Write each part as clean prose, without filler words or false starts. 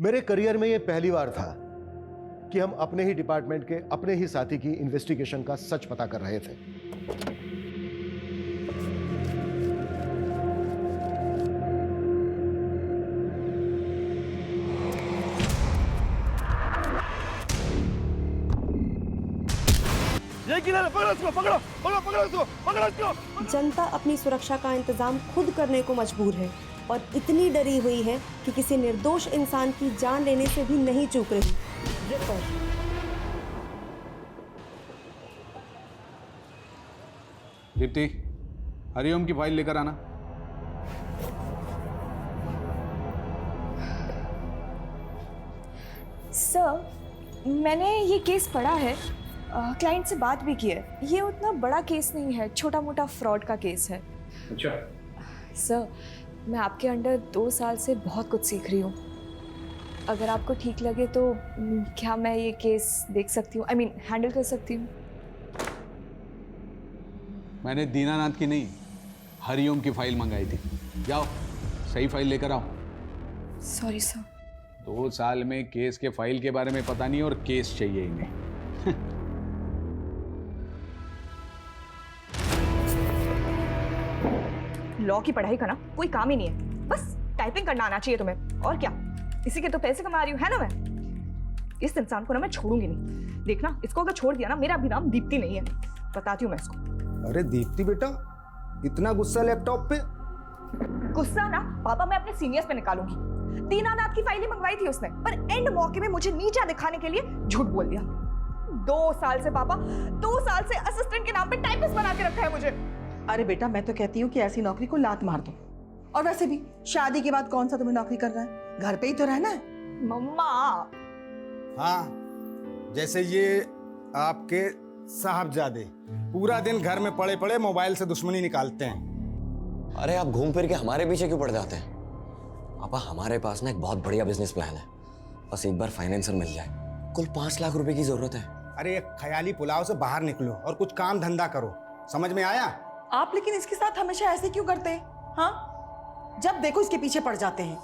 मेरे करियर में यह पहली बार था कि हम अपने ही डिपार्टमेंट के अपने ही साथी की इन्वेस्टिगेशन का सच पता कर रहे थे। जनता अपनी सुरक्षा का इंतजाम खुद करने को मजबूर है और इतनी डरी हुई है कि किसी निर्दोष इंसान की जान लेने से भी नहीं चूक रही। दीप्ति, हरिओम की फाइल लेकर आना। सर, मैंने ये केस पढ़ा है, क्लाइंट से बात भी की है। ये उतना बड़ा केस नहीं है, छोटा मोटा फ्रॉड का केस है। अच्छा सर, मैं आपके अंडर 2 साल से बहुत कुछ सीख रही हूँ। अगर आपको ठीक लगे तो क्या मैं ये केस देख सकती हूँ, हैंडल कर सकती हूँ? मैंने दीनानाथ की नहीं, हरिओम की फाइल मंगाई थी। जाओ सही फाइल लेकर आओ। Sorry sir. 2 साल में केस के फाइल के बारे में पता नहीं और केस चाहिए इन्हें। लॉ की पढ़ाई का ना कोई काम ही नहीं है, बस टाइपिंग करना आना चाहिए तुम्हें, और क्या। इसी के तो पैसे कमा रही हूँ, है ना। मैं इस इंसान को ना मैं छोड़ूंगी नहीं। देखना, इसको अगर छोड़ दिया ना, मेरा भी नाम दीप्ति नहीं है, बताती हूँ मैं इसको। अरे दीप्ति बेटा, इतना गुस्सा लैपटॉप पे? गुस्सा ना पापा मैं अपने सीनियर्स पे निकालूंगी। दीनानाथ की फाइल ही मंगवाई थी उसने, पर एंड मौके में मुझे नीचा दिखाने के लिए झूठ बोल दिया। 2 साल से पापा, 2 साल से असिस्टेंट के नाम पे टाइपिस्ट बना के रखा है मुझे। अरे बेटा, मैं तो कहती हूँ कि ऐसी नौकरी को लात मार दो। और वैसे भी शादी के बाद कौन सा तुम्हें नौकरी करना है, घर पे ही तो रहना है। मम्मा। हाँ, जैसे ये आपके साहबजादे पूरा दिन घर में पड़े पड़े मोबाइल से दुश्मनी निकालते हैं। अरे आप घूम फिर के हमारे पीछे क्यों पड़ जाते हैं? पापा, हमारे पास ना एक बहुत बढ़िया बिजनेस प्लान है, बस एक बार फाइनेंसर मिल जाए। कुल 5 लाख रुपए की जरूरत है। अरे एक ख्याली पुलाव से बाहर निकलो और कुछ काम धंधा करो, समझ में आया? आप लेकिन इसके साथ हमेशा ऐसे क्यों करते हैं? हाँ, जब देखो इसके पीछे पड़ जाते हैं।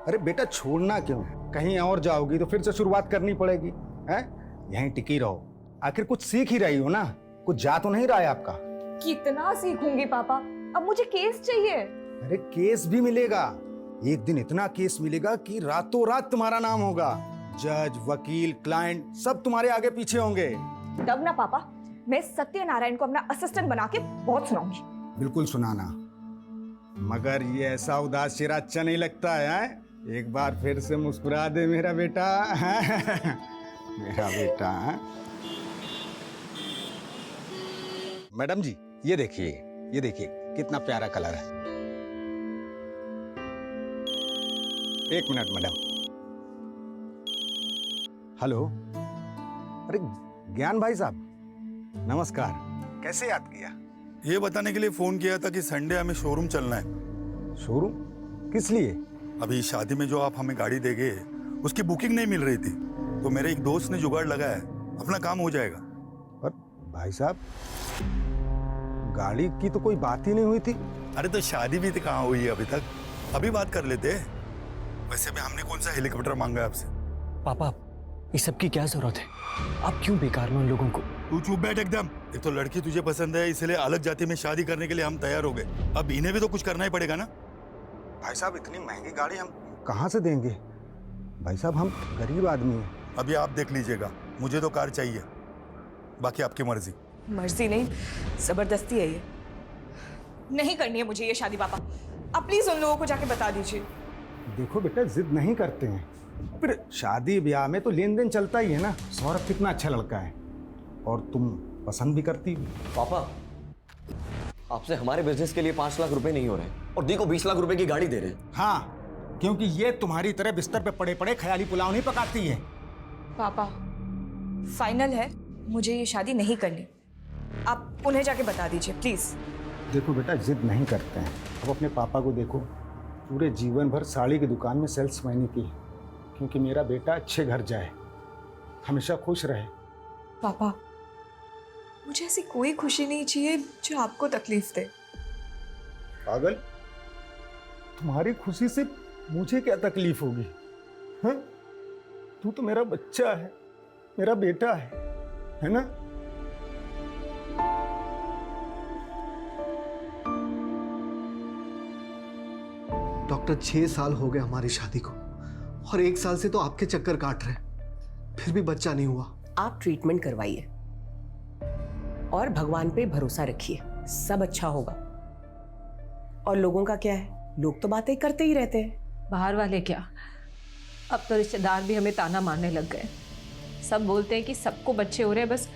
अरे बेटा, छोड़ना क्यों? कहीं और जाओगी तो फिर से शुरुआत करनी पड़ेगी, हैं? यहीं टिकी रहो, आखिर कुछ सीख ही रही हो ना, कुछ जा तो नहीं रहा है आपका। कितना सीखूंगी पापा, अब मुझे केस चाहिए। अरे केस भी मिलेगा, एक दिन इतना केस मिलेगा कि रातों रात तुम्हारा नाम होगा। जज, वकील, क्लाइंट सब तुम्हारे आगे पीछे होंगे। तब ना पापा, मैं सत्यनारायण को अपना असिस्टेंट बना के बहुत सुनाऊंगी। बिल्कुल सुनाना, मगर ये ऐसा उदास चेहरा अच्छा नहीं लगता है। एक बार फिर से मुस्कुरा दे मेरा बेटा। मेरा बेटा। मैडम जी, ये देखिए कितना प्यारा कलर है। एक मिनट मैडम। हेलो, अरे ज्ञान भाई साहब, नमस्कार। कैसे याद किया? ये बताने के लिए फोन किया था कि संडे हमें शोरूम चलना है। शोरूम? किस लिए? अभी शादी में जो आप हमें गाड़ी देंगे उसकी बुकिंग नहीं मिल रही थी, तो मेरे एक दोस्त ने जुगाड़ लगाया है, अपना काम हो जाएगा। पर भाई साहब, गाड़ी की तो कोई बात ही नहीं हुई थी। अरे तो शादी भी तो कहाँ हुई है अभी तक, अभी बात कर लेते हैं। वैसे भी हमने कौन सा हेलीकॉप्टर मांगा है आपसे? पापा, इस सब की क्या जरूरत है? आप क्यों बेकार में उन लोगों को? तू चुप बैठ एकदम। एक तो लड़की तुझे पसंद है, इसलिए अलग जाति में शादी करने के लिए हम तैयार हो गए। अब इन्हें भी तो कुछ करना ही पड़ेगा ना। भाई साहब, इतनी महंगी गाड़ी हम कहाँ से देंगे? भाई साहब, हम गरीब आदमी हैं। अभी आप देख लीजिएगा, मुझे तो कार चाहिए, बाकी आपकी मर्जी। मर्जी नहीं, जबरदस्ती है ये। नहीं करनी है मुझे ये शादी पापा, आप प्लीज उन लोगों को जाके बता दीजिए। देखो बेटा, जिद नहीं करते हैं, फिर शादी ब्याह में तो लेन देन चलता ही है ना। सौरभ कितना अच्छा लड़का है और तुम पसंद भी करती हो। पापा, आपसे हमारे बिजनेस के लिए 5 लाख रुपए नहीं हो रहे और दी को 20 लाख रुपए की गाड़ी दे रहे हैं। हाँ, क्योंकि ये तुम्हारी तरह बिस्तर पे पड़े पड़े ख्याली पुलाव नहीं पकाती है। पापा, फाइनल है, मुझे ये शादी नहीं करनी। आप उन्हें जाके बता दीजिए प्लीज। देखो बेटा, जिद नहीं करते हैं। अब अपने पापा को देखो, पूरे जीवन भर साड़ी की दुकान में सेल्समैनी की, क्योंकि मेरा बेटा अच्छे घर जाए, हमेशा खुश रहे। पापा, मुझे ऐसी कोई खुशी नहीं चाहिए जो आपको तकलीफ दे। पागल, तुम्हारी खुशी से मुझे क्या तकलीफ होगी? हाँ, तू तो मेरा बच्चा है, मेरा बेटा है ना? डॉक्टर 6 साल हो गए हमारी शादी को और 1 साल से तो आपके चक्कर काट रहे हैं, फिर भी बच्चा नहीं हुआ। आप ट्रीटमेंट करवाइए और भगवान पे भरोसा रखिए, सब अच्छा होगा। और लोगों का क्या है, लोग तो बातें करते ही रहते हैं। बाहर वाले क्या, अब तो रिश्तेदार भी हमें ताना मारने लग गए। सब बोलते हैं कि सबको बच्चे हो रहे हैं, बस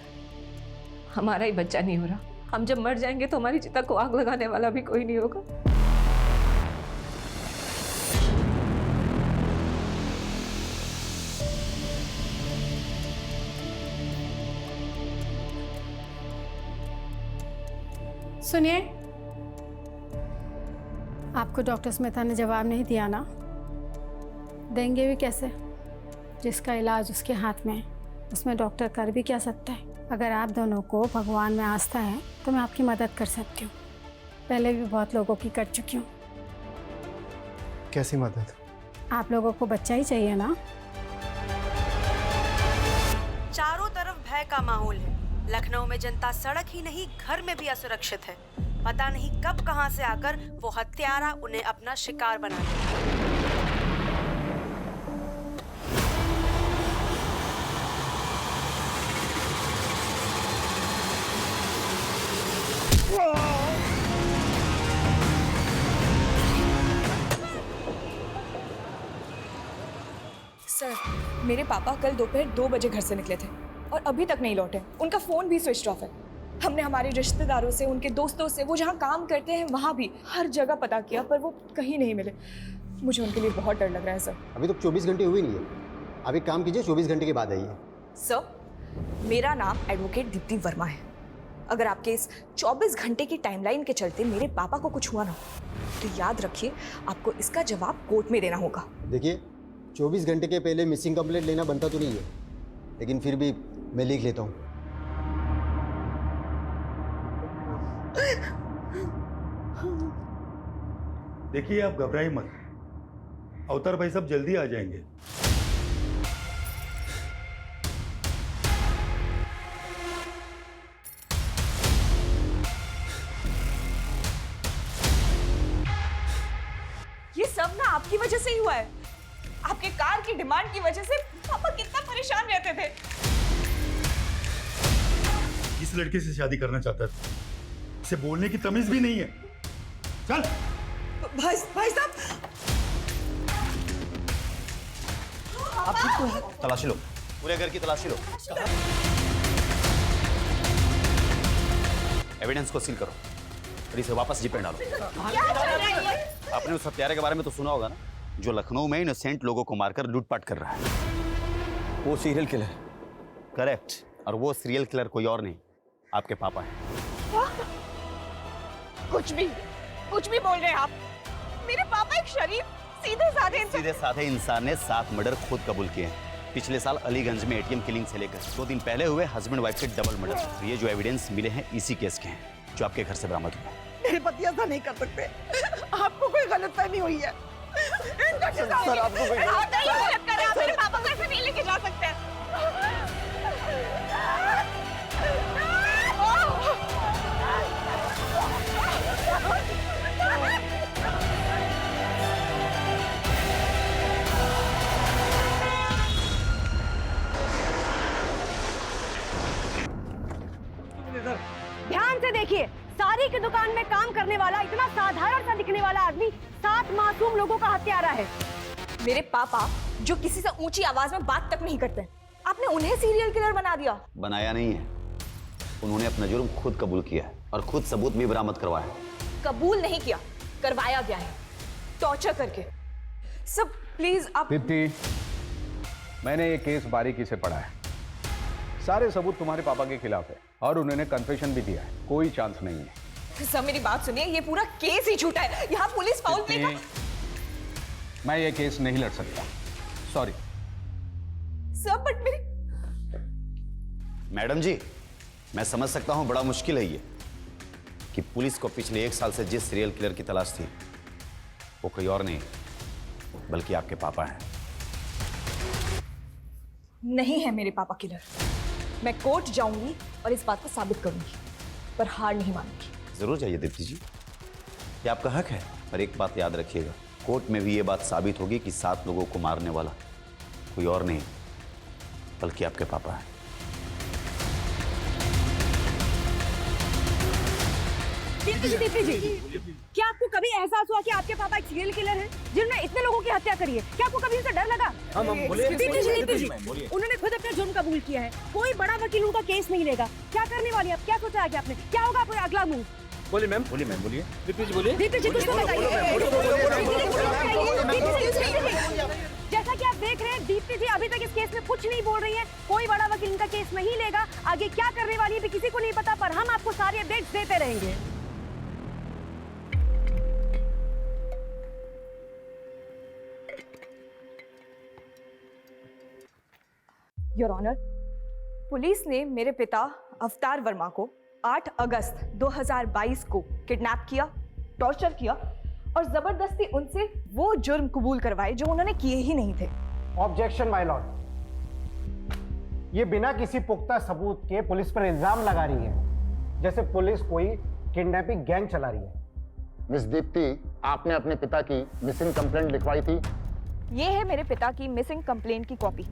हमारा ही बच्चा नहीं हो रहा। हम जब मर जाएंगे तो हमारी चिता को आग लगाने वाला भी कोई नहीं होगा। सुनिए, आपको डॉक्टर स्मिता ने जवाब नहीं दिया ना? देंगे भी कैसे? जिसका इलाज उसके हाथ में है, उसमें डॉक्टर कर भी क्या सकता है? अगर आप दोनों को भगवान में आस्था है तो मैं आपकी मदद कर सकती हूँ। पहले भी बहुत लोगों की कर चुकी हूँ। कैसी मदद? आप लोगों को बच्चा ही चाहिए ना? चारों तरफ भय का माहौल है। लखनऊ में जनता सड़क ही नहीं घर में भी असुरक्षित है। पता नहीं कब कहां से आकर वो हत्यारा उन्हें अपना शिकार बना ले। सर, मेरे पापा कल दोपहर 2 बजे घर से निकले थे और अभी तक नहीं लौटे। उनका फोन भी स्विच ऑफ है। हमने हमारे रिश्तेदारों से, उनके दोस्तों से, वो जहाँ काम करते हैं वहाँ भी हर जगह पता किया, पर वो कहीं नहीं मिले। मुझे उनके लिए बहुत डर लग रहा है सर। अभी तो 24 घंटे हुए नहीं है। आप एक काम कीजिए, 24 घंटे के बाद आइए। सर, मेरा नाम एडवोकेट दीप्ति वर्मा है। अगर आपके इस 24 घंटे की टाइमलाइन के चलते मेरे पापा को कुछ हुआ ना, तो याद रखिए आपको इसका जवाब कोर्ट में देना होगा। देखिए, 24 घंटे के पहले मिसिंग कंप्लेंट लेना बनता तो नहीं है, लेकिन फिर भी मैं लिख लेता हूँ। देखिए, आप घबराइए मत, अवतार भाई साहब जल्दी आ जाएंगे। ये सब ना आपकी वजह से ही हुआ है। आपके कार की डिमांड की वजह से पापा कितना परेशान रहते थे। इस लड़के से शादी करना चाहता था, इसे बोलने की तमीज भी नहीं है। चल भाई साहब, आप ठीक तो हैं? तलाशी लो, पूरे घर की तलाशी लो। एविडेंस को सील करो और इसे वापस जीप में डालो। आपने उस हत्यारे के बारे में तो सुना होगा ना, जो लखनऊ में इनोसेंट लोगों को मारकर लूटपाट कर रहा है। वो सीरियल किलर। करेक्ट, और वो सीरियल किलर कोई और नहीं, आपके पापा हैं। कुछ भी बोल रहे हैं आप। मेरे पापा एक शरीफ सीधे साधे इंसान ने 7 मर्डर खुद कबूल किए हैं। पिछले साल अलीगंज में एटीएम किलिंग से लेकर 2 दिन पहले हुए हस्बैंड वाइफ के डबल मर्डर। ये जो एविडेंस मिले हैं इसी केस के हैं, जो आपके घर से बरामद हुए। मेरे पति ऐसा नहीं कर सकते। आपको कोई गलतफहमी हुई है। सर, आपको कोई गलत कर रहे हैं। मेरे पापा को ऐसे नहीं लेके जा सकते। ध्यान से देखिए, सारी की दुकान में काम करने वाला इतना साधारण सा दिखने वाला आदमी 7 मासूम लोगों का हत्यारा है। मेरे पापा जो किसी से ऊंची आवाज में बात तक नहीं करते, आपने उन्हें सीरियल किलर बना दिया। बनाया नहीं है, उन्होंने अपना जुर्म खुद कबूल किया है और खुद सबूत भी बरामद करवाया है। कबूल नहीं किया, करवाया गया है, टॉर्चर करके। सब प्लीज आप। दीप्ति, मैंने ये केस बारीकी से पढ़ा है। सारे सबूत तुम्हारे पापा के खिलाफ है और उन्होंने कन्फेशन भी दिया है। कोई चांस नहीं है। सब मेरी बात सुनिए, ये पूरा केस ही झूठा है। यहाँ पुलिस फाउल प्ले का। मैं ये केस नहीं लड़ सकता, सॉरी। सब बट मेरी। मैडम जी, मैं समझ सकता हूं बड़ा मुश्किल है ये कि पुलिस को पिछले 1 साल से जिस सीरियल किलर की तलाश थी वो कोई और नहीं बल्कि आपके पापा हैं। नहीं है मेरे पापा किलर। मैं कोर्ट जाऊंगी और इस बात को साबित करूंगी, पर हार नहीं मानूंगी। जरूर जाइए दीप्ति जी, ये आपका हक है। पर एक बात याद रखिएगा, कोर्ट में भी ये बात साबित होगी कि 7 लोगों को मारने वाला कोई और नहीं बल्कि आपके पापा हैं। दीप्ति जी, क्या आपको कभी एहसास हुआ कि आपके पापा एक सीरियल किलर हैं जिन्होंने इतने लोगों की हत्या करी है? क्या आपको कभी उनसे डर लगा? दीप्ति जी, उन्होंने खुद अपना जुर्म कबूल किया है। कोई बड़ा वकील उनका केस नहीं लेगा। क्या करने वाली आप? क्या सोचा है कि आपने? क्या होगा आपका अगला मूव? बोलिए मैम, बोलिए। दीप्ति जी बोलिए। दीप्ति जी कुछ तो बताइए। जैसा कि आप देख रहे हैं, दीप्ति जी अभी तक इस केस में कुछ नहीं बोल रही हैं। कोई बड़ा वकील इनका केस नहीं लेगा। आगे क्या करने वाली है भी किसी को नहीं पता, पर हम आपको सारी अपडेट्स देते रहेंगे। योर ऑनर, पुलिस ने मेरे पिता अवतार वर्मा को 8 अगस्त 2022 को किडनैप किया, टॉर्चर किया और जबरदस्ती उनसे वो जुर्म कबूल करवाए जो उन्होंने किए ही नहीं थे। ऑब्जेक्शन माय लॉर्ड, ये बिना किसी पुख्ता सबूत के पुलिस पर इल्जाम लगा रही है, जैसे पुलिस कोई किडनैपिंग गैंग चला रही है। मिस दीप्ति, आपने अपने पिता की मिसिंग कंप्लेंट लिखवाई थी? ये है मेरे पिता की मिसिंग कंप्लेंट की कॉपी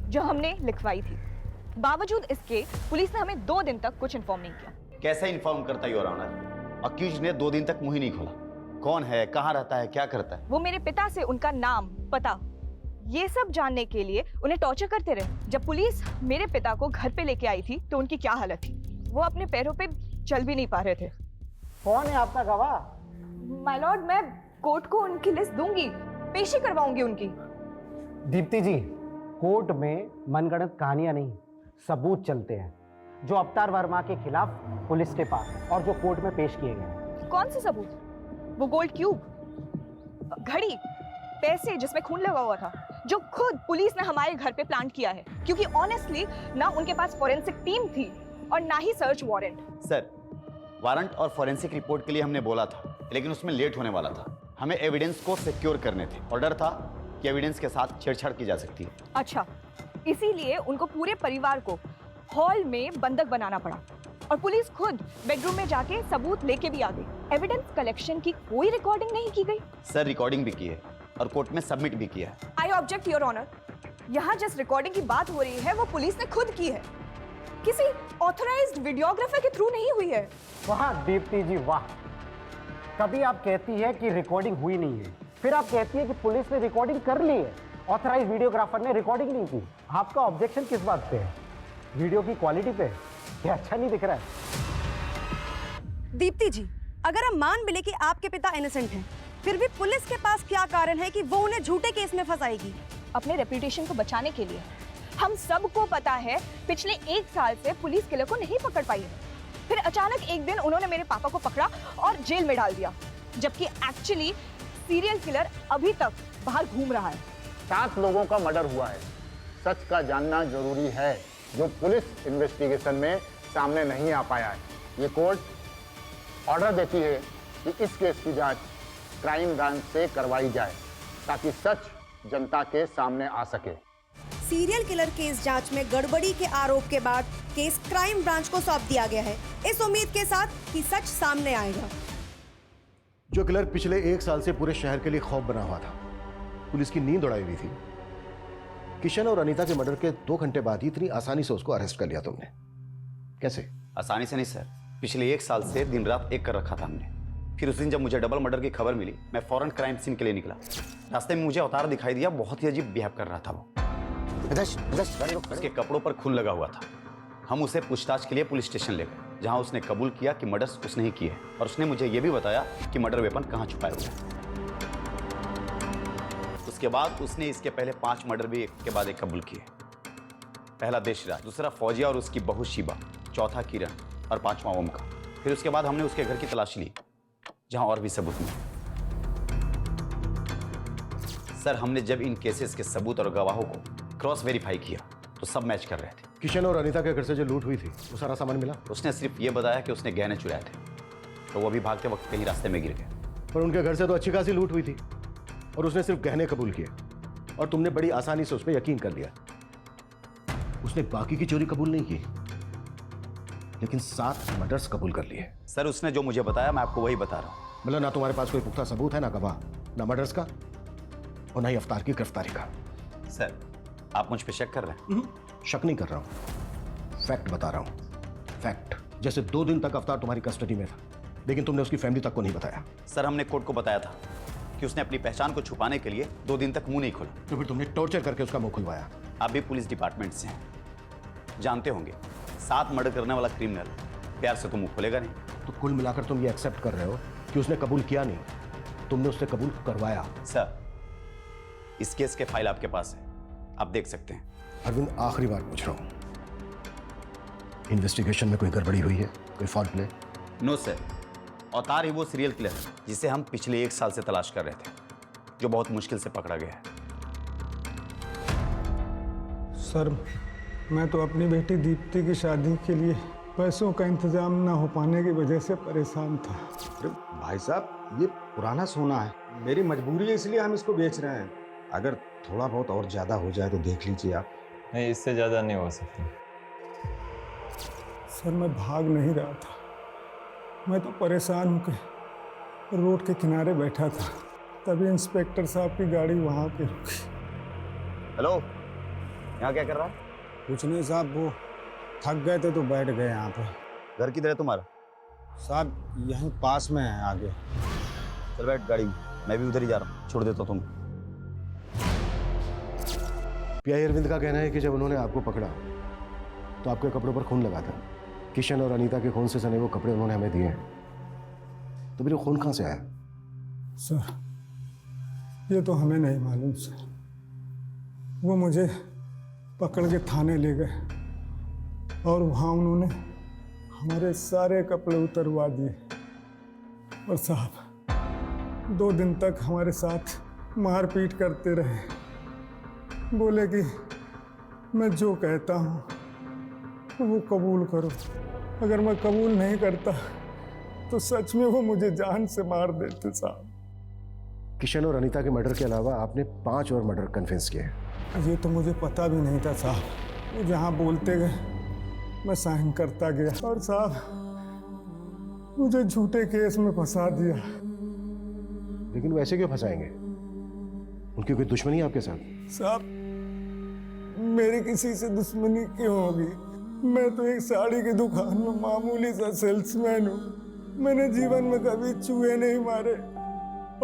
जो हमने लिखवाई थी। बावजूद इसके पुलिस ने हमें 2 दिन तक कुछ इन्फॉर्म नहीं किया। कैसे इन्फॉर्म करता योर ऑनर? अक्यूज ने 2 दिन तक मुंह ही नहीं खोला। कौन है, कहाँ रहता है, क्या करता है? वो मेरे पिता से उनका नाम, पता, ये सब जानने के लिए उन्हें टॉर्चर करते रहे। जब पुलिस मेरे पिता को घर पे लेके आई थी तो उनकी क्या हालत थी? वो अपने पैरों पे चल भी नहीं पा रहे थे। कौन है आपका गवाह? माय लॉर्ड, मैं कोर्ट को उनकी लिस्ट दूंगी, पेशी करवाऊंगी उनकी। दीप्ति जी, कोर्ट में मनगढ़ंत कहानियां नहीं, सबूत चलते हैं जो अवतार वर्मा के खिलाफ पुलिस के पास और जो कोर्ट में पेश किए गए। कौन से सबूत? वो गोल्ड क्यूब, घड़ी, पैसे जिसमें खून लगा हुआ था, जो खुद पुलिस ने हमारे घर पे प्लांट किया है, क्योंकि ऑनेस्टली ना उनके पास फोरेंसिक टीम थी और ना ही सर्च वारंट। सर, वारंट और फोरेंसिक रिपोर्ट के लिए हमने बोला था, लेकिन उसमें लेट होने वाला था। हमें एविडेंस को सिक्योर करने थे और डर था कि एविडेंस के साथ छेड़छाड़ की जा सकती है। अच्छा, इसीलिए उनको पूरे परिवार को हॉल में बंधक बनाना पड़ा और पुलिस खुद बेडरूम में जाके सबूत लेके भी आ गई। एविडेंस कलेक्शन की कोई रिकॉर्डिंग नहीं की गई। सर, रिकॉर्डिंग भी की है और कोर्ट में सबमिट भी किया है। I object your honour. यहाँ जिस रिकॉर्डिंग की बात हो रही है वो पुलिस ने खुद की है, किसी ऑथराइज्ड वीडियोग्राफर के थ्रू नहीं हुई है। वाह दीप्ति जी वाह, कभी आप कहती है कि रिकॉर्डिंग हुई नहीं है, फिर आप कहती है कि पुलिस ने रिकॉर्डिंग कर ली है, ऑथराइज वीडियोग्राफर ने रिकॉर्डिंग नहीं की। आपका ऑब्जेक्शन किस बात पे है? वीडियो की क्वालिटी पे? क्या अच्छा नहीं दिख रहा है? दीप्ति जी, अगर हम मान भी ले कि आपके पिता इनोसेंट हैं, फिर भी पुलिस के पास क्या कारण है कि वो उन्हें झूठे केस में फंसाएगी? अपने रेपुटेशन को बचाने के लिए। हम सबको पता है पिछले 1 साल से पुलिस किलर को नहीं पकड़ पाई है। फिर अचानक एक दिन उन्होंने मेरे पापा को पकड़ा और जेल में डाल दिया, जबकि एक्चुअली सीरियल किलर अभी तक बाहर घूम रहा है। 7 लोगों का मर्डर हुआ है। सच का जानना जरूरी है, जो पुलिस इन्वेस्टिगेशन में सामने नहीं आ पाया है। ये कोर्ट ऑर्डर देती है कि इस केस की जांच क्राइम ब्रांच से करवाई जाए ताकि सच जनता के सामने आ सके। सीरियल किलर केस जांच में गड़बड़ी के आरोप के बाद केस क्राइम ब्रांच को सौंप दिया गया है, इस उम्मीद के साथ कि सच सामने आएगा। जो किलर पिछले 1 साल से पूरे शहर के लिए खौफ बना हुआ था, पुलिस की नींद उड़ाई हुई थी, किशन और अनीता के मर्डर के 2 घंटे बाद ही इतनी आसानी से उसको अरेस्ट कर लिया तुमने। कैसे? आसानी से नहीं सर, पिछले 1 साल से दिन रात एक कर रखा था हमने। फिर उस दिन जब मुझे डबल मर्डर की खबर मिली, मैं फौरन क्राइम सीन के लिए निकला। रास्ते में मुझे अवतार दिखाई दिया, बहुत ही अजीब बिहेव कर रहा था वो। उसके कपड़ों पर खून लगा हुआ था। हम उसे पूछताछ के लिए पुलिस स्टेशन ले गए, जहां उसने कबूल किया कि मर्डर्स उसने ही किए और उसने मुझे यह भी बताया कि मर्डर वेपन कहां छुपाया हुआ है। उसके बाद उसने इसके पहले 5 मर्डर भी एक के बाद एक कबूल किए। पहला देशराज, दूसरा फौजिया और उसकी बहू शिबा, चौथा किरण और 5वां ओमकार। फिर उसके बाद हमने उसके घर की तलाशी ली, जहां और भी सबूत मिले। सर, हमने जब इन केसेस के सबूत और गवाहों को क्रॉस वेरीफाई किया तो सब मैच कर रहे थे। किशन और अनीता के घर से जो लूट हुई थी, वो सारा सामान मिला? उसने सिर्फ ये बताया कि उसने गहने चुराए थे, तो वो अभी भागते वक्त कहीं रास्ते में गिर गए। पर उनके घर से तो अच्छी खासी लूट हुई थी। और उसने सिर्फ गहने कबूल किए और तुमने बड़ी आसानी से उस पर यकीन कर लिया। उसने बाकी की चोरी कबूल नहीं की, लेकिन 7 मर्डर्स कबूल कर लिए। सर उसने जो मुझे बताया मैं आपको वही बता रहा हूँ। मतलब ना तुम्हारे पास कोई पुख्ता सबूत है, ना गवाह, ना मर्डर्स का और ना ही अफ्तार की गिरफ्तारी का। सर आप मुझ पे शक कर रहे हैं? शक नहीं कर रहा हूं, फैक्ट बता रहा हूं। फैक्ट। जैसे 2 दिन तक अफ्तार तुम्हारी कस्टडी में था, लेकिन तुमने उसकी फैमिली तक को नहीं बताया। सर हमने कोर्ट को बताया था कि उसने अपनी पहचान को छुपाने के लिए 2 दिन तक मुंह नहीं खोला। तो फिर तुमने टॉर्चर करके उसका मुंह खुलवाया। आप भी पुलिस डिपार्टमेंट से हैं, जानते होंगे 7 मर्डर करने वाला क्रिमिनल प्यार से तो मुंह खोलेगा नहीं। तो कुल मिलाकर तुम ये एक्सेप्ट कर रहे हो कि उसने कबूल किया नहीं, तुमने उससे कबूल करवाया। सर इस केस के फाइल आपके पास है, आप देख सकते हैं। अरविंद आखिरी बार पूछ रहा हूं, इन्वेस्टिगेशन में कोई गड़बड़ी हुई है, कोई फॉल्ट प्ले? नो सर, अवतार ही वो सीरियल किलर है जिसे हम पिछले 1 साल से तलाश कर रहे थे, जो बहुत मुश्किल से पकड़ा गया है। सर मैं तो अपनी बेटी दीप्ति की शादी के लिए पैसों का इंतजाम ना हो पाने की वजह से परेशान था। अरे भाई साहब ये पुराना सोना है, मेरी मजबूरी है इसलिए हम इसको बेच रहे हैं। अगर थोड़ा बहुत और ज्यादा हो जाए तो देख लीजिए आप। नहीं इससे ज्यादा नहीं हो सकता। सर मैं भाग नहीं रहा था, मैं तो परेशान होकर रोड के किनारे बैठा था, तभी इंस्पेक्टर साहब की गाड़ी वहाँ पे रुकी। हेलो, यहाँ क्या कर रहा है? कुछ नहीं साहब, वो थक गए थे तो बैठ गए यहाँ पे। घर किधर है तुम्हारा? साहब यहीं पास में है आगे। चल बैठ गाड़ी में, मैं भी उधर ही जा रहा हूँ, छोड़ देता तुम। पीआई अरविंद का कहना है कि जब उन्होंने आपको पकड़ा तो आपके कपड़ों पर खून लगा था। किशन और अनीता के खून से सने वो कपड़े उन्होंने हमें दिए हैं, तो फिर वो खून कहाँ से आया? सर ये तो हमें नहीं मालूम सर, वो मुझे पकड़ के थाने ले गए और वहाँ उन्होंने हमारे सारे कपड़े उतरवा दिए। और साहब 2 दिन तक हमारे साथ मारपीट करते रहे, बोले कि मैं जो कहता हूँ वो कबूल करो, अगर मैं कबूल नहीं करता तो सच में वो मुझे जान से मार देते साहब। किशन और अनीता के मर्डर के अलावा आपने 5 और मर्डर कन्फेस किए। ये तो मुझे पता भी नहीं था साहब, वो जहाँ बोलते गए मैं साइन करता गया और साहब मुझे झूठे केस में फंसा दिया। लेकिन वो ऐसे क्यों फंसाएंगे? उनकी कोई दुश्मनी है आपके साथ? साहब मेरी किसी से दुश्मनी क्यों होगी? मैं तो एक साड़ी की दुकान में मामूली सा सेल्समैन हूँ। मैंने जीवन में कभी चूहे नहीं मारे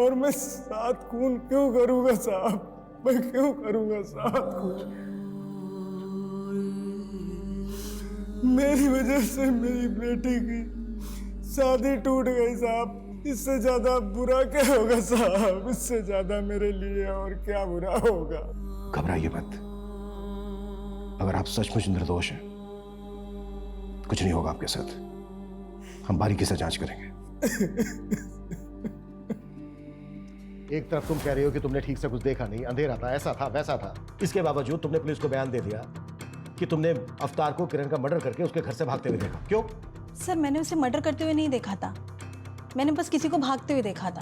और मैं 7 खून क्यों करूँगा साहब? मैं क्यों करूँगा 7 खून? मेरी वजह से मेरी बेटी की शादी टूट गई साहब। इससे ज्यादा बुरा क्या होगा साहब? इससे ज्यादा मेरे लिए और क्या बुरा होगा? घबराइए मत, अगर आप सचमुच निर्दोष हैं कुछ नहीं होगा आपके साथ, हम बारीकी से जांच करेंगे। एक तरफ तुम कह रहे हो कि तुमने ठीक से कुछ देखा नहीं, अंधेरा था, ऐसा था वैसा था, इसके बावजूद तुमने पुलिस को बयान दे दिया कि तुमने अफ्तार को किरण का मर्डर करके उसके घर से भागते हुए देखा। क्यों? सर मैंने उसे मर्डर करते हुए नहीं देखा था, मैंने बस किसी को भागते हुए देखा था।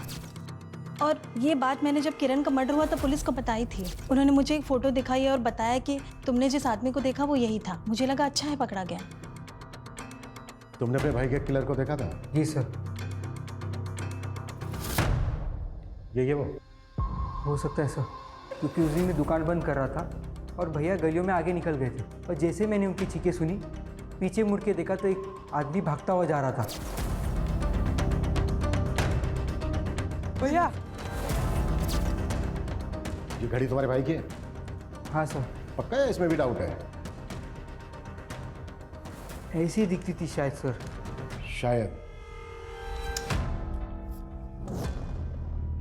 और ये बात मैंने जब किरण का मर्डर हुआ तो पुलिस को बताई थी। उन्होंने मुझे एक फ़ोटो दिखाई और बताया कि तुमने जिस आदमी को देखा वो यही था। मुझे लगा अच्छा है पकड़ा गया। तुमने अपने भाई के किलर को देखा था? जी सर। ये वो हो सकता है सर, क्योंकि उस दिन मैं दुकान बंद कर रहा था और भैया गलियों में आगे निकल गए थे और जैसे मैंने उनकी चीखें सुनी, पीछे मुड़ के देखा तो एक आदमी भागता हुआ जा रहा था। भैया ये घड़ी तुम्हारे भाई की है? हाँ सर। पक्का है? इसमें भी डाउट है? ऐसी ही दिखती थी शायद सर। शायद।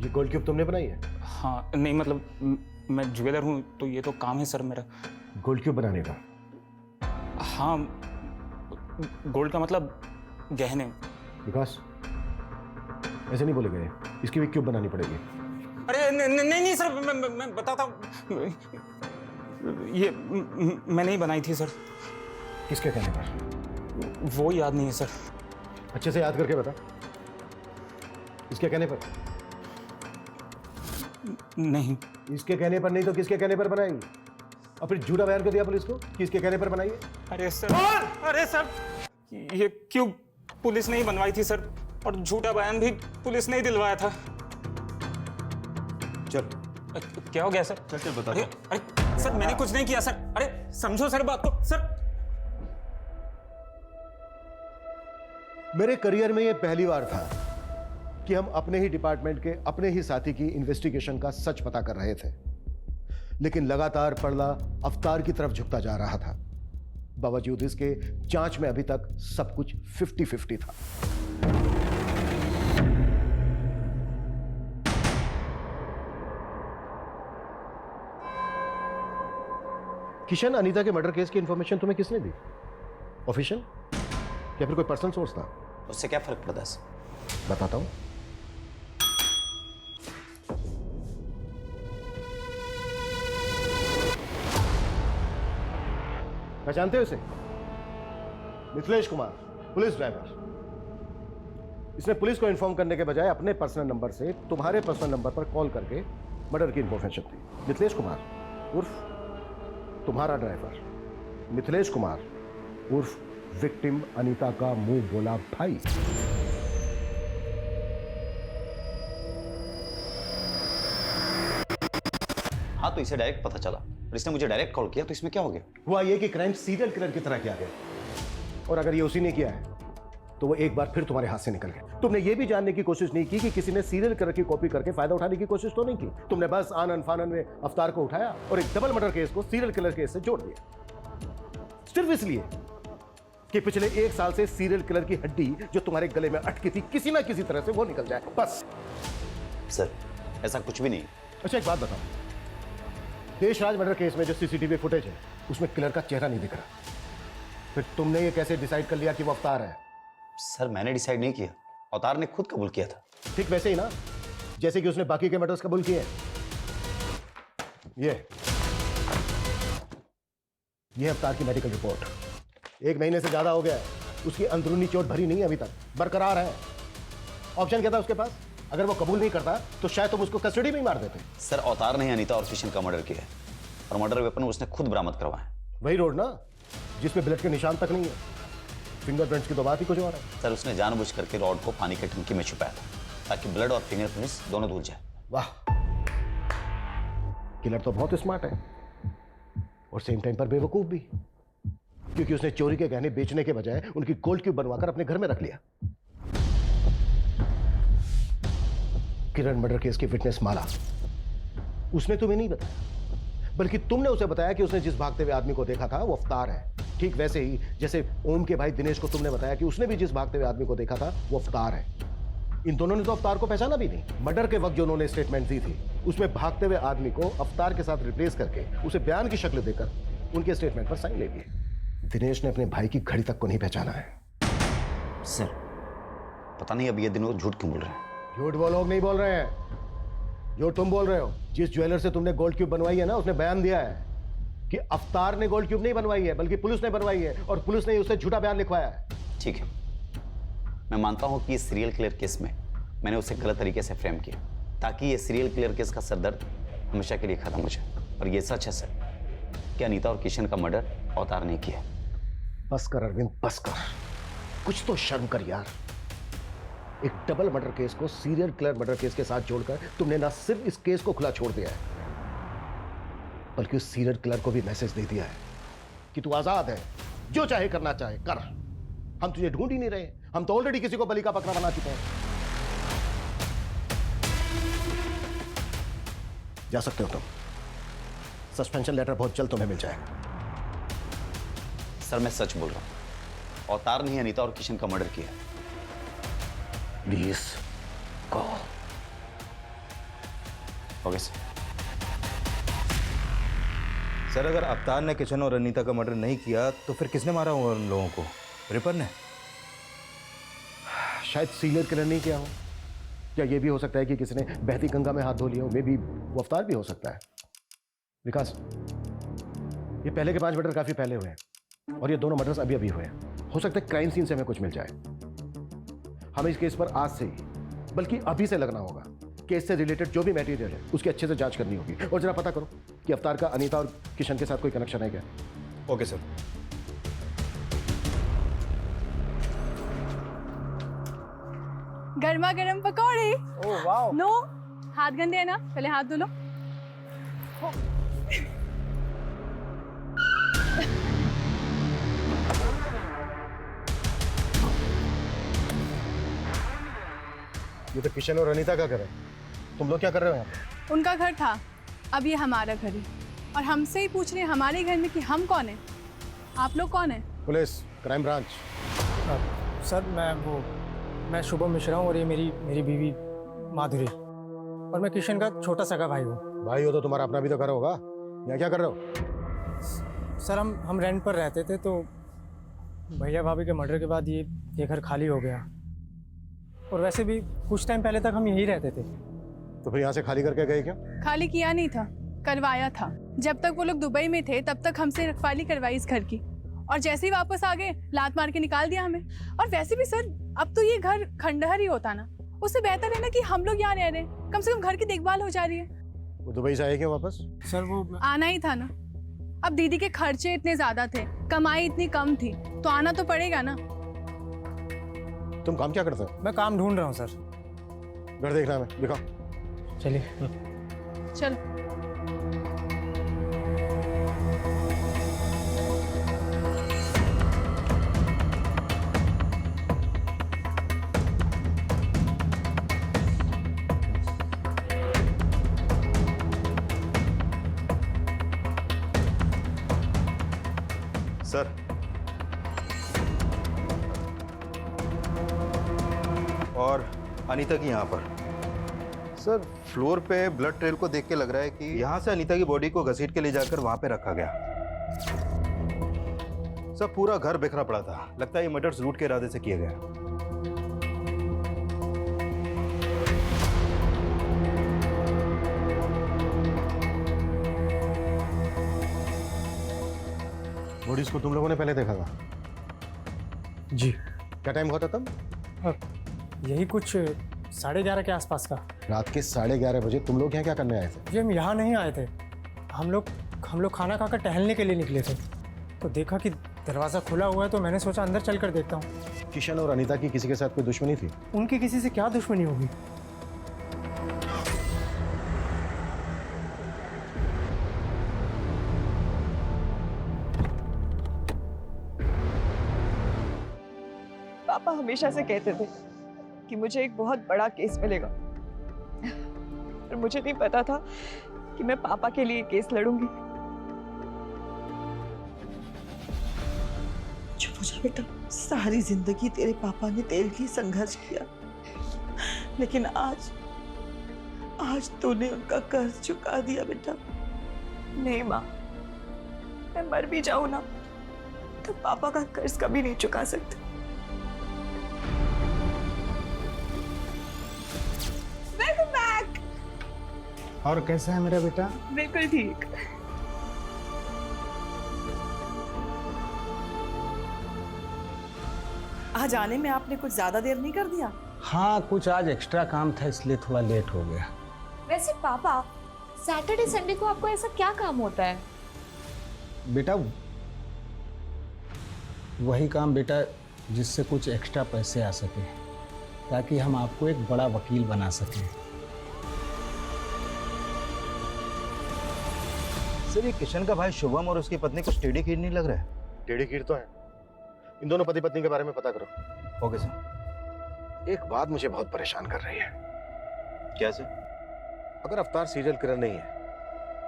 ये गोल्ड क्यूब तुमने बनाई है? हाँ नहीं मतलब मैं ज्वेलर हूँ तो ये तो काम है सर मेरा। गोल्ड क्यूब बनाने का? हाँ गोल्ड का मतलब गहने। विकास ऐसे नहीं बोले गए, इसकी भी क्यूब बनानी पड़ेगी। अरे नहीं सर, मैं बताता हूँ, ये मैंने ही बनाई थी सर। किसके कहने पर? वो याद नहीं है सर। अच्छे से याद करके बता, इसके कहने पर? नहीं। इसके कहने पर नहीं तो किसके कहने पर बनाई? और फिर झूठा बयान क्यों दिया पुलिस को? किसके कहने पर बनाई है? अरे सर ये क्यों पुलिस ने ही बनवाई थी सर, और झूठा बयान भी पुलिस ने ही दिलवाया था। चल क्या हो गया सर? चल बता। अरे सर मैंने कुछ नहीं किया सर, अरे समझो सर बात को सर। मेरे करियर में यह पहली बार था कि हम अपने ही डिपार्टमेंट के अपने ही साथी की इन्वेस्टिगेशन का सच पता कर रहे थे, लेकिन लगातार पर्दा अवतार की तरफ झुकता जा रहा था। बावजूद इसके जांच में अभी तक सब कुछ 50-50 था। किशन अनीता के मर्डर केस की इंफॉर्मेशन तुम्हें किसने दी? ऑफिशियल या फिर कोई पर्सनल सोर्स था? उससे क्या फर्क पड़ता है? बताता हूं। पहचानते हो इसे? Mithilesh Kumar, police driver. इसने पुलिस को इन्फॉर्म करने के बजाय अपने पर्सनल नंबर से तुम्हारे पर्सनल नंबर पर कॉल करके मर्डर की इंफॉर्मेशन दी। मिथिलेश कुमार उर्फ तुम्हारा ड्राइवर, मिथिलेश कुमार उर्फ विक्टिम अनीता का मुंह बोला भाई। हाँ तो इसे डायरेक्ट पता चला और इसने मुझे डायरेक्ट कॉल किया, तो इसमें क्या हो गया? हुआ ये कि क्राइम सीरियल किलर की तरह किया गया, और अगर ये उसी ने किया है तो वो एक बार फिर तुम्हारे हाथ से निकल गया। तुमने ये भी जानने की कोशिश नहीं की कि किसी ने सीरियल किलर की कॉपी करके फायदा उठाने की कोशिश तो नहीं की। तुमने बस आनन फानन में अवतार को उठाया और एक डबल मर्डर केस को सीरियल किलर केस से जोड़ दिया, सिर्फ इसलिए कि पिछले 1 साल से सीरियल किलर की हड्डी जो तुम्हारे गले में अटकी थी किसी ना किसी तरह से वो निकल जाए, बस। सर ऐसा कुछ भी नहीं। अच्छा एक बात बताओ, देशराज मर्डर केस में जो सीसीटीवी फुटेज है उसमें किलर का चेहरा नहीं दिख रहा, फिर तुमने ये कैसे डिसाइड कर लिया कि वो अवतार है? सर मैंने डिसाइड नहीं किया, अवतार ने खुद कबूल किया था। ठीक वैसे ही ना जैसे कि उसने बाकी के मर्डर्स कबूल किए। ये अवतार की मेडिकल रिपोर्ट 1 महीने से ज्यादा हो गया है, उसकी अंदरूनी चोट भरी नहीं है, अभी तक बरकरार है। ऑप्शन क्या था उसके पास? अगर वो कबूल नहीं करता तो शायद तुम उसको कस्टडी में ही मार देते। सर अवतार ने अनीता और किशन का मर्डर किया है और मर्डर वेपन उसने खुद बरामद करवाया। वही रोड ना जिसमें ब्लड के निशान तक नहीं है, फिंगरप्रिंट्स की तो बात ही कुछ और है। सर उसने जानबूझ करके रॉड को पानी की टंकी में छुपाया था ताकि ब्लड और फिंगरप्रिंट्स दोनों धुल जाए। वाह, किलर तो बहुत स्मार्ट है और सेम टाइम पर बेवकूफ भी, क्योंकि उसने चोरी के गहने बेचने के बजाय उनकी गोल्ड क्यूब बनवाकर अपने घर में रख लिया। किरण मर्डर केस की विटनेस माला, उसने तुम्हें नहीं बताया बल्कि तुमने उसे बताया कि उसने जिस भागते हुए आदमी को देखा था वो अवतार है। ठीक वैसे ही जैसे ओम के भाई दिनेश को तुमने बताया कि उसने भी जिस भागते हुए आदमी को देखा था वो अवतार है। इन दोनों ने तो अवतार को पहचाना भी नहीं। मर्डर के वक्त जो उन्होंने स्टेटमेंट दी थी उसमें भागते हुए आदमी को अवतार के साथ रिप्लेस करके उसे बयान की शक्ल देकर उनके स्टेटमेंट पर साइन ले लिए। दिनेश ने अपने भाई की घड़ी तक को नहीं पहचाना है। सर पता नहीं अब ये दिनों झूठ क्यों बोल रहे हैं। झूठ वो लोग नहीं बोल रहे हैं जो तुम बोल रहे हो। जिस ज्वेलर से तुमने गोल्ड क्यूब बनवाई है ना, उसने बयान दिया है कि अवतार ने गोल्ड क्यूब नहीं बनवाई है बल्कि पुलिस ने बनवाई है, और पुलिस ने उससे झूठा बयान लिखवाया है। ठीक है, मैं मानता हूं कि इस सीरियल किलर केस में मैंने उसे गलत तरीके से फ्रेम किया ताकि ये सीरियल किलर केस का सरदर्द हमेशा के लिए खत्म हो जाए। और ये सच है सर कि अनीता और किशन का मर्डर अवतार ने किया। बस कर अरविंद, बस कर, कुछ तो शर्म कर यार। एक डबल मर्डर केस को सीरियल किलर मर्डर केस के साथ जोड़कर तुमने ना सिर्फ इस केस को खुला छोड़ दिया है बल्कि उस सीरियल किलर को भी मैसेज दे दिया है कि तू आजाद है, जो चाहे करना चाहे कर, हम तुझे ढूंढ ही नहीं रहे, हम तो ऑलरेडी किसी को बलि का बकरा बना चुके हैं। जा सकते हो तुम, सस्पेंशन लेटर बहुत जल्द तुम्हें मिल जाएगा। सर मैं सच बोल रहा हूं, अवतार ने ही अनीता और किशन का मर्डर किया। Please go. Okay sir. Sir अगर अवतार ने किशन और अनीता का मर्डर नहीं किया तो फिर किसने मारा होगा उन लोगों को? रिपर ने? शायद सीरियल किलर नहीं किया हो, या ये भी हो सकता है कि किसी ने बहती गंगा में हाथ धो लिया हो। मे बी वो अवतार भी हो सकता है। विकास, ये पहले के 5 मर्डर काफी पहले हुए हैं और ये दोनों मर्डर्स अभी अभी हुए हैं। हो सकता है क्राइम सीन से हमें कुछ मिल जाए। हमें इस केस पर आज से ही बल्कि अभी से लगना होगा केस से रिलेटेड जो भी मटेरियल है उसकी अच्छे से जांच करनी होगी, और जरा पता करो कि अवतार का अनीता और किशन के साथ कोई कनेक्शन है क्या। Okay sir. गर्मा गर्म पकौड़े। ओह वाह। नो, हाथ गंदे है ना, पहले हाथ धो लो। ये तो किशन और अनीता का घर है, तुम लोग क्या कर रहे हो यहाँ पे? उनका घर था, अब ये हमारा घर है, और हमसे ही पूछ रहे हैं हमारे घर में कि हम कौन है। आप लोग कौन है? Police, crime branch. सर मैं शुभम मिश्रा हूँ और ये मेरी बीवी माधुरी, और मैं किशन का छोटा सगा भाई हूँ। भाई हो तो तुम्हारा अपना भी तो घर होगा, यहाँ क्या कर रहे हो? सर हम रेंट पर रहते थे, तो भैया भाभी के मर्डर के बाद ये घर खाली हो गया, और वैसे भी कुछ टाइम पहले तक हम यहीं रहते थे। तो फिर यहाँ से खाली करके गए क्या? खाली किया नहीं था, करवाया था। जब तक वो लोग दुबई में थे तब तक हमसे रखवाली करवाई इस घर की, और जैसे ही वापस आ गए लात मार के निकाल दिया हमें। और वैसे भी सर, अब तो ये घर खंडहर ही होता ना, उससे बेहतर है ना कि हम लोग यहाँ रह रहे हैं, कम से कम घर की देखभाल हो जा रही है। वो दुबई से आए क्यों वापस? सर वो आना ही था ना, अब दीदी के खर्चे इतने ज्यादा थे, कमाई इतनी कम थी, तो आना तो पड़ेगा ना। तुम काम क्या करते हो? मैं काम ढूंढ रहा हूँ सर। घर देखना है, दिखाओ। चलिए। चल। सर, और अनीता की यहाँ पर सर फ्लोर पे ब्लड ट्रेल को देख के लग रहा है कि यहाँ से अनीता की बॉडी को घसीट के ले जाकर वहां पे रखा गया। सर पूरा घर बिखरा पड़ा था, लगता है ये मर्डर्स लूट के इरादे से किया गया। बॉडीज को तुम लोगों ने पहले देखा था? जी। क्या टाइम हुआ था तब? यही कुछ 11:30 के आसपास का। रात के 11:30 बजे तुम लोग यहाँ क्या करने आए थे? जी हम यहाँ नहीं आए थे, हम लोग खाना खाकर टहलने के लिए निकले थे, तो देखा कि दरवाज़ा खुला हुआ है, तो मैंने सोचा अंदर चल कर देखता हूँ। किशन और अनीता की किसी के साथ कोई दुश्मनी थी? उनकी किसी से क्या दुश्मनी होगी? पापा हमेशा से कहते थे कि मुझे एक बहुत बड़ा केस मिलेगा, पर मुझे नहीं पता था कि मैं पापा के लिए केस लड़ूंगी। चुप हो जा बेटा, सारी जिंदगी तेरे पापा ने तेरे लिए संघर्ष किया, लेकिन आज तूने उनका कर्ज चुका दिया बेटा। नहीं माँ, मैं मर भी जाऊं ना तो पापा का कर्ज कभी नहीं चुका सकती। Welcome back. और कैसा है मेरा बेटा? बिल्कुल ठीक। आज आने में आपने कुछ ज्यादा देर नहीं कर दिया? हाँ, कुछ आज एक्स्ट्रा काम था इसलिए थोड़ा लेट हो गया। वैसे पापा, सैटरडे संडे को आपको ऐसा क्या काम होता है? बेटा वही काम बेटा जिससे कुछ एक्स्ट्रा पैसे आ सके, ताकि हम आपको एक बड़ा वकील बना सकें। सर ये किशन का भाई शुभम और उसकी पत्नी कुछ टेढ़ी खीर नहीं लग रहा है? टेढ़ी खीर तो है। इन दोनों पति पत्नी के बारे में पता करो। Okay sir. एक बात मुझे बहुत परेशान कर रही है। क्या सर? अगर अवतार सीरियल किलर नहीं है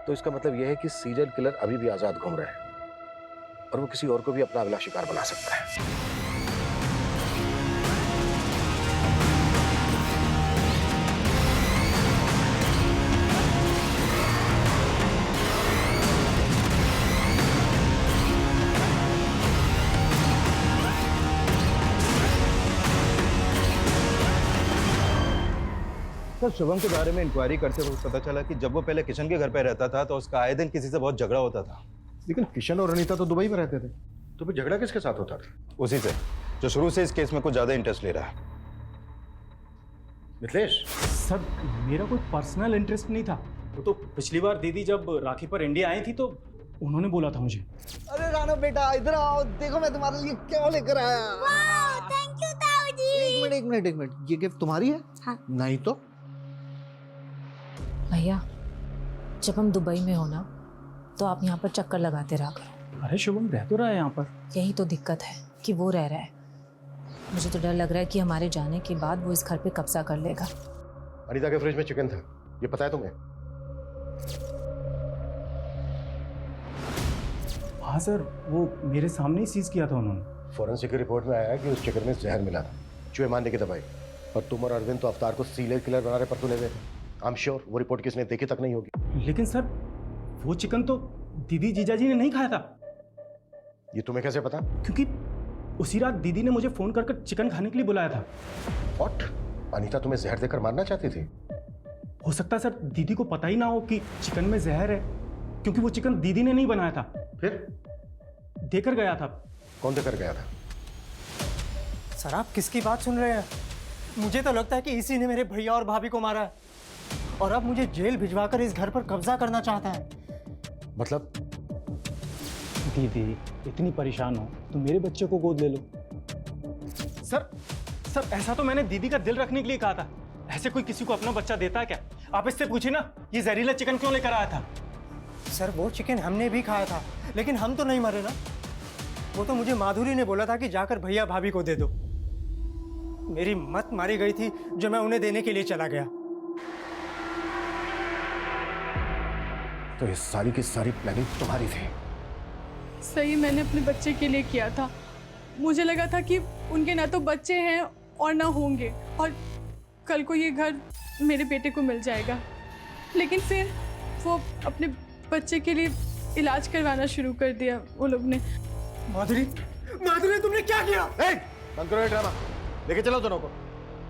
तो इसका मतलब यह है कि सीरियल किलर अभी भी आजाद घूम रहा है और वो किसी और को भी अपना अगला शिकार बना सकता है। सर शुभम के बारे में इंक्वायरी करते हुए पता चला कि जब वो पहले किशन के घर पे रहता था तो उसका आए दिन किसी से बहुत झगड़ा होता था। लेकिन किशन और अनीता तो दुबई में रहते थे, तो फिर झगड़ा किसके साथ होता था? उसी से जो शुरू से इस केस में कुछ ज्यादा इंटरेस्ट ले रहा है। मिथिलेश, सर मेरा कोई पर्सनल इंटरेस्ट नहीं था। वो तो पिछली बार दीदी जब राखी पर इंडिया आई थी तो उन्होंने बोला था मुझे। अरे राणा बेटा इधर आओ, देखो मैं तुम्हारे लिए क्या लेकर आया। थैंक यू ताऊ जी। एक मिनट, ये गिफ्ट तुम्हारी है? हाँ। नहीं तो भैया, जब हम दुबई में हो ना तो आप यहाँ पर चक्कर लगाते रहा करो। अरे शुभम रह तो रहा है यहाँ पर। यही तो दिक्कत है कि वो रह रहा है। मुझे तो डर लग रहा है कि हमारे जाने के बाद वो इस घर पे कब्जा कर लेगा। अनीता के फ्रिज में चिकन था, ये पता है तुम्हें? हाँ सर, वो मेरे सामने ही सीज किया था उन्होंने। फॉरेंसिक की रिपोर्ट में आया है कि उस चिकन में जहर मिला था, चूहे मारने की दवाई। और तुम और अरविंद तो अवतार को सीरियल किलर बना रहे पर तुले हुए थे। आई एम श्योर वो रिपोर्ट किसने देखी तक नहीं होगी। लेकिन सर वो चिकन तो दीदी जीजाजी ने नहीं खाया था। ये तुम्हें कैसे पता? क्योंकि उसी रात दीदी ने मुझे फोन कर चिकन खाने के लिए बुलाया था। व्हाट? अनीता तुम्हें जहर देकर मारना चाहती थी? हो सकता है सर दीदी को पता ही ना हो कि चिकन में जहर है, क्योंकि वो चिकन दीदी ने नहीं बनाया था। फिर देकर गया था। कौन देकर गया था? सर आप किसकी बात सुन रहे हैं? मुझे तो लगता है कि इसी ने मेरे भैया और भाभी को मारा है और अब मुझे जेल भिजवाकर इस घर पर कब्जा करना चाहता है। मतलब? दीदी इतनी परेशान हो तो मेरे बच्चे को गोद ले लो। सर ऐसा तो मैंने दीदी का दिल रखने के लिए कहा था। ऐसे कोई किसी को अपना बच्चा देता है क्या? आप इससे पूछिए ना, ये जहरीला चिकन क्यों लेकर आया था? सर वो चिकन हमने भी खाया था, लेकिन हम तो नहीं मरे ना। वो तो मुझे माधुरी ने बोला था कि जाकर भैया भाभी को दे दो। मेरी मत मारी गई थी जो मैं उन्हें देने के लिए चला गया। तो ये सारी की सारी प्लानिंग तुम्हारी थी? सही मैंने अपने बच्चे के लिए किया था। मुझे लगा था कि उनके ना तो बच्चे हैं और ना होंगे, और कल को ये घर मेरे बेटे को मिल जाएगा। लेकिन फिर वो अपने बच्चे के लिए इलाज करवाना शुरू कर दिया वो लोग ने। माधुरी तुमने क्या किया? बंद करो ये ड्रामा, लेके चलो दोनों को,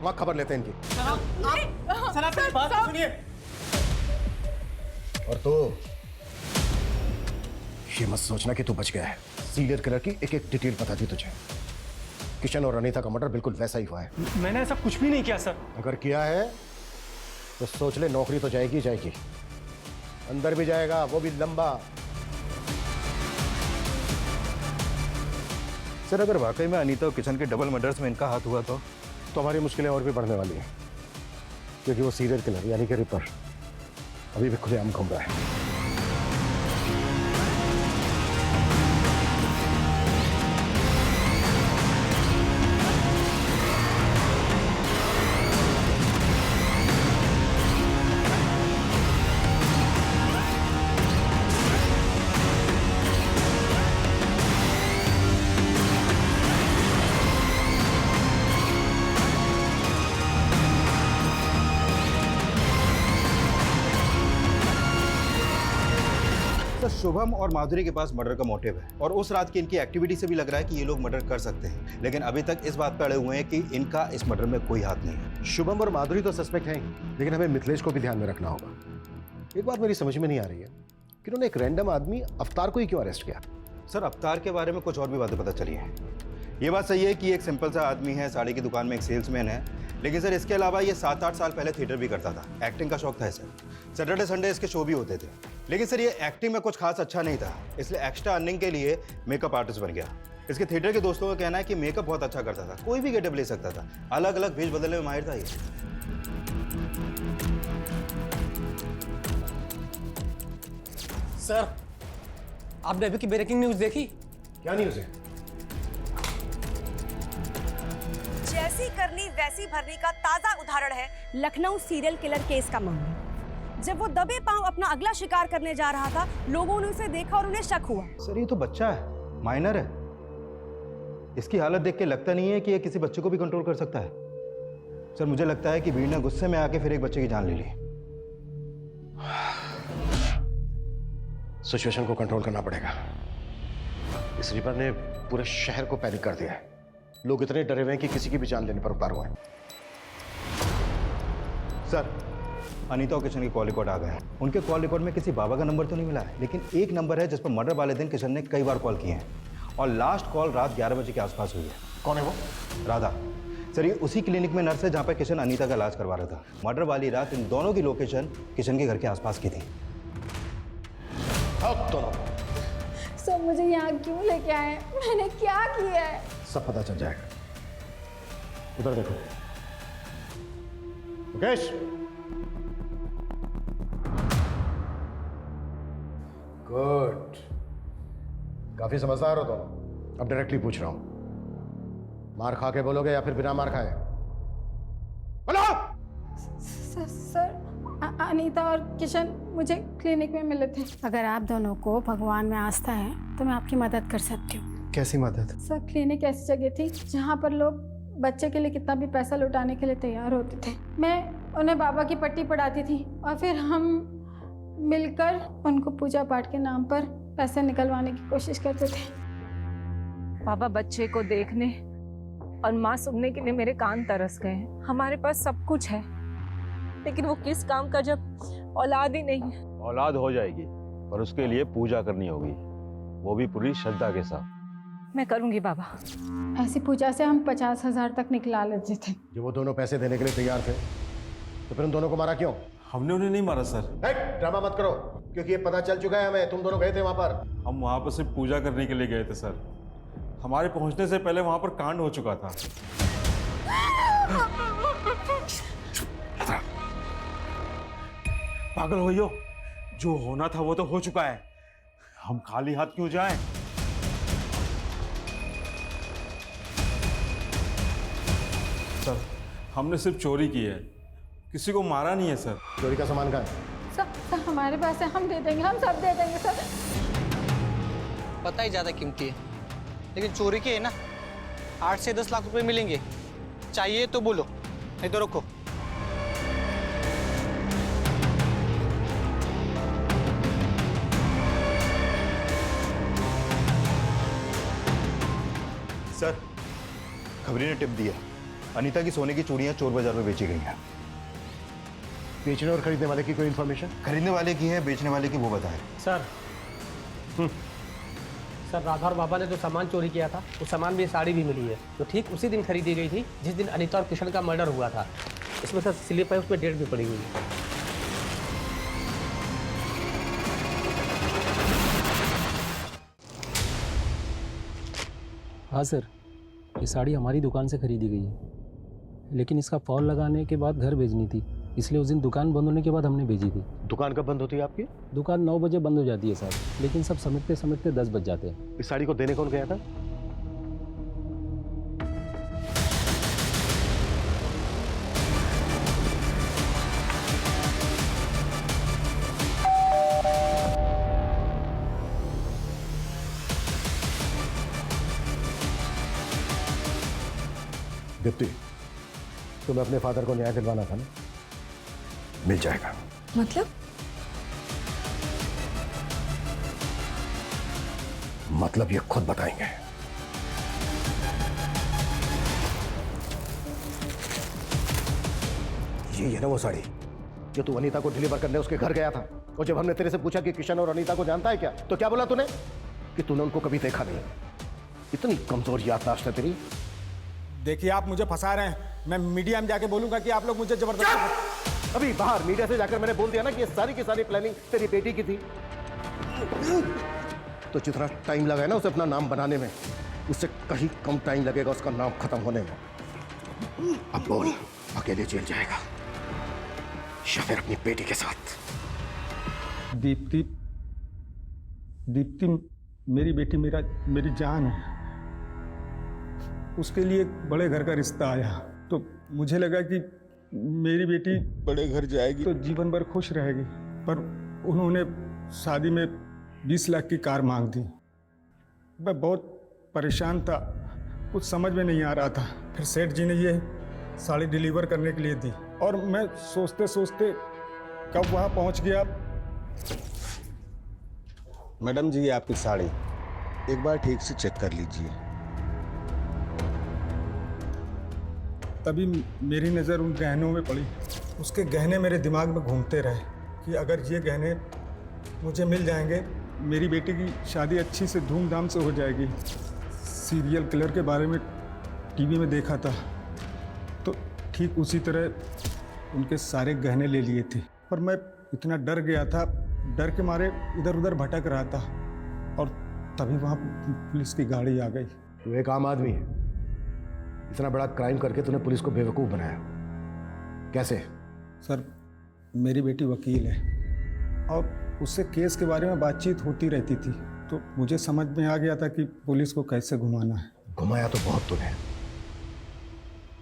वहां खबर लेते हैं इनकी। सर आप मेरी बात सुनिए। और तो ये मत सोचना कि तू बच गया है। सीरियल किलर की एक एक डिटेल बता दी तुझे। किशन और अनीता का मर्डर बिल्कुल वैसा ही हुआ है। मैंने ऐसा कुछ भी नहीं किया सर। अगर किया है तो सोच ले, नौकरी तो जाएगी जाएगी, अंदर भी जाएगा, वो भी लंबा। सर अगर वाकई में अनीता और किशन के डबल मर्डर्स में इनका हाथ हुआ तो हमारी मुश्किलें और भी बढ़ने वाली हैं, क्योंकि वो सीरियल किलर यानी कि रिपर अभी भी खुलेआम घूम रहा है। शुभम और माधुरी के पास मर्डर का मोटिव है और उस रात की इनकी एक्टिविटी से भी लग रहा है कि ये लोग मर्डर कर सकते हैं, लेकिन अभी तक इस बात पर अड़े हुए हैं कि इनका इस मर्डर में कोई हाथ नहीं है। शुभम और माधुरी तो सस्पेक्ट हैं, लेकिन हमें मिथिलेश को भी ध्यान में रखना होगा। एक बात मेरी समझ में नहीं आ रही है कि उन्होंने एक रैंडम आदमी अवतार को ही क्यों अरेस्ट किया? सर अवतार के बारे में कुछ और भी बातें पता चली हैं। ये बात सही है कि एक सिंपल सा आदमी है, साड़ी की दुकान में एक सेल्समैन है, लेकिन सर इसके अलावा ये 7-8 साल पहले थिएटर भी करता था। एक्टिंग का शौक था इसे। सैटरडे संडे इसके शो भी होते थे, लेकिन सर ये एक्टिंग में कुछ खास अच्छा नहीं था, इसलिए एक्स्ट्रा अर्निंग के लिए मेकअप आर्टिस्ट बन गया। इसके थिएटर के दोस्तों का कहना है कि मेकअप बहुत अच्छा करता था, कोई भी गेटअप ले सकता था, अलग अलग भेज बदलने में माहिर था ये। सर आपने अभी की ब्रेकिंग न्यूज देखी? क्या न्यूज है? जैसी करनी वैसी भरनी का ताजा उदाहरण है लखनऊ सीरियल किलर केस का मामला। जब वो दबे पांव अपना अगला शिकार करने जा रहा था, लोगों ने उसे देखा और उन्हें शक हुआ। सर ये तो बच्चा है, माइनर है, इसकी हालत देख के लगता नहीं है कि ये किसी बच्चे को भी कंट्रोल कर सकता है। सर मुझे लगता है कि भीड़ ने गुस्से में आके फिर एक बच्चे की जान ले ली। सिचुएशन को कंट्रोल करना पड़ेगा। इस रिपर ने पूरे शहर को पैनिक कर दिया है। लोग इतने डरे हुए हैं कि किसी की भी जान लेने पर उतार हुए हैं। सर अनीता और किशन के कॉल रिकॉर्ड आ गए हैं। उनके कॉल रिकॉर्ड में किसी बाबा का नंबर तो नहीं मिला है, लेकिन एक नंबर है जिस पर मर्डर वाले दिन किशन ने कई बार कॉल किए हैं और लास्ट कॉल रात 11 बजे के आसपास हुई है। कौन है वो? राधा। सर ये उसी क्लिनिक में नर्स है जहाँ पर किशन अनीता का इलाज करवा रहा था। मर्डर वाली रात इन दोनों की लोकेशन किशन के घर के आसपास की थी। सर मुझे यहाँ क्यों लेके आए? मैंने क्या किया है? सब पता चल जाएगा। उधर देखो मुकेश। गुड, काफी समझदार हो दोनों। अब डायरेक्टली पूछ रहा हूं, मार खा के बोलोगे या फिर बिना मार खाए? बोलो। सर अनीता और किशन मुझे क्लिनिक में मिले थे। अगर आप दोनों को भगवान में आस्था है तो मैं आपकी मदद कर सकती हूँ। कैसी मदद? सर क्लिनिक ऐसी जगह थी जहाँ पर लोग बच्चे के लिए कितना भी पैसा लुटाने के लिए तैयार होते थे। मैं उन्हें बाबा की पट्टी पढ़ाती थी और फिर हम मिलकर उनको पूजा पाठ के नाम पर पैसे निकलवाने की कोशिश करते थे। पापा बच्चे को देखने और माँ सुनने के लिए मेरे कान तरस गए। हमारे पास सब कुछ है, लेकिन वो किस काम का जब औलाद ही नहीं है। औलाद हो जाएगी, पर उसके लिए पूजा करनी होगी, वो भी पूरी श्रद्धा के साथ। मैं करूंगी बाबा। ऐसी पूजा से हम 50,000 तक निकला लेते थे। जब वो दोनों पैसे देने के लिए तैयार थे तो फिर उन दोनों को मारा क्यों? हमने उन्हें नहीं मारा सर। ड्रामा मत करो, क्योंकि ये पता चल चुका है हमें, तुम दोनों गए थे वहां पर। हम वहां पर सिर्फ पूजा करने के लिए गए थे सर। हमारे पहुंचने से पहले वहां पर कांड हो चुका था। पागल हो यो, जो होना था वो तो हो चुका है, हम खाली हाथ क्यों जाएं? सर हमने सिर्फ चोरी की है, किसी को मारा नहीं है सर। चोरी का सामान कहाँ है? सर हमारे पास है, हम दे देंगे, हम सब दे देंगे सर। पता ही ज़्यादा कीमती है, लेकिन चोरी की है ना, 8 से 10 लाख रुपए मिलेंगे। चाहिए तो बोलो, नहीं तो रखो। सर खबरी ने टिप दी है, अनीता की सोने की चूड़ियां चोर बाजार में बेची गई हैं। बेचने और खरीदने वाले की कोई इन्फॉर्मेशन? खरीदने वाले की है, बेचने वाले की वो बताए। सर सर राधा और बाबा ने जो सामान चोरी किया था, उस सामान में साड़ी भी मिली है, जो ठीक उसी दिन खरीदी गई थी जिस दिन अनीता और किशन का मर्डर हुआ था। इसमें सर स्लिप है, उस पर डेट भी पड़ी हुई है। हाँ सर, ये साड़ी हमारी दुकान से खरीदी गई है, लेकिन इसका फॉल लगाने के बाद घर भेजनी थी, इसलिए उस दिन दुकान बंद होने के बाद हमने भेजी थी। दुकान कब बंद होती है आपकी? दुकान 9 बजे बंद हो जाती है सर, लेकिन सब समेटते समेटते 10 बज जाते हैं। इस साड़ी को देने कौन गया था? दीप्ति, तुम्हें अपने फादर को न्याय दिलवाना था ना, मिल जाएगा। मतलब ये खुद बताएंगे। ये ना वो साड़ी जो तू अनीता को डिलीवर करने उसके घर गया था, और जब हमने तेरे से पूछा कि किशन और अनीता को जानता है क्या, तो क्या बोला तूने? कि तूने उनको कभी देखा नहीं। इतनी कमजोर याददाश्त है तेरी। देखिए आप मुझे फंसा रहे हैं, मैं मीडिया में जाके बोलूंगा कि आप लोग मुझे जबरदस्ती। अभी बाहर मीडिया से जाकर मैंने बोल दिया ना कि ये सारी की सारी प्लानिंग तेरी बेटी की थी। तो जितना टाइम लगा है ना उसे अपना नाम बनाने में, उससे कहीं कम टाइम लगेगा उसका नाम खत्म होने में। अब बोल, अकेले जेल जाएगा या फिर अपनी बेटी के साथ? दीप्ति, दीप्ति मेरी बेटी मेरी जान है। उसके लिए एक बड़े घर का रिश्ता आया, तो मुझे लगा कि मेरी बेटी बड़े घर जाएगी तो जीवन भर खुश रहेगी, पर उन्होंने शादी में 20 लाख की कार मांग दी। मैं बहुत परेशान था, कुछ समझ में नहीं आ रहा था। फिर सेठ जी ने ये साड़ी डिलीवर करने के लिए दी, और मैं सोचते सोचते कब वहाँ पहुँच गया। मैडम जी, ये आपकी साड़ी एक बार ठीक से चेक कर लीजिए। तभी मेरी नज़र उन गहनों में पड़ी। उसके गहने मेरे दिमाग में घूमते रहे कि अगर ये गहने मुझे मिल जाएंगे, मेरी बेटी की शादी अच्छी से धूमधाम से हो जाएगी। सीरियल किलर के बारे में टीवी में देखा था, ठीक उसी तरह उनके सारे गहने ले लिए थे। पर मैं इतना डर गया था, डर के मारे इधर उधर भटक रहा था और तभी वहाँ पुलिस की गाड़ी आ गई। तू एक आम आदमी है, इतना बड़ा क्राइम करके तूने पुलिस को बेवकूफ़ बनाया, कैसे? सर, मेरी बेटी वकील है और उससे केस के बारे में बातचीत होती रहती थी, तो मुझे समझ में आ गया था कि पुलिस को कैसे घुमाना है। घुमाया तो बहुत तूने,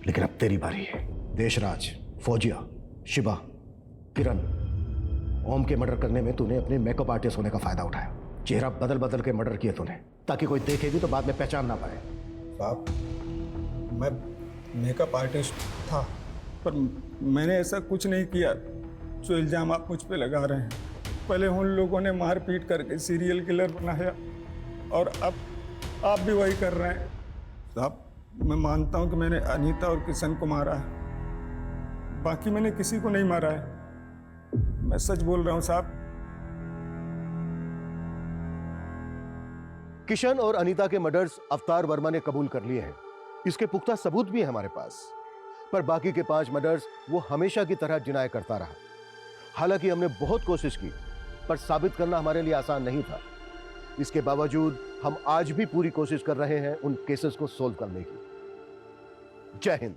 लेकिन अब तेरी बारी है। देशराज, फौजिया, शिवा, किरण, ओम के मर्डर करने में तूने अपने मेकअप आर्टिस्ट होने का फायदा उठाया। चेहरा बदल बदल के मर्डर किए तूने, ताकि कोई देखे भी तो बाद में पहचान ना पाए। साहब, मैं मेकअप आर्टिस्ट था, पर मैंने ऐसा कुछ नहीं किया जो इल्ज़ाम आप मुझ पे लगा रहे हैं। पहले उन लोगों ने मार पीट करके सीरियल किलर बनाया और अब आप भी वही कर रहे हैं। साहब, मैं मानता हूं कि मैंने अनीता और किशन को मारा है, बाकी मैंने किसी को नहीं मारा है। मैं सच बोल रहा हूं साहब। किशन और अनीता के मर्डर्स अवतार वर्मा ने कबूल कर लिए हैं। इसके पुख्ता सबूत भी है हमारे पास, पर बाकी के 5 मर्डर्स वो हमेशा की तरह डिनाई करता रहा। हालांकि हमने बहुत कोशिश की, पर साबित करना हमारे लिए आसान नहीं था। इसके बावजूद हम आज भी पूरी कोशिश कर रहे हैं उन केसेस को सोल्व करने की। जय हिंद।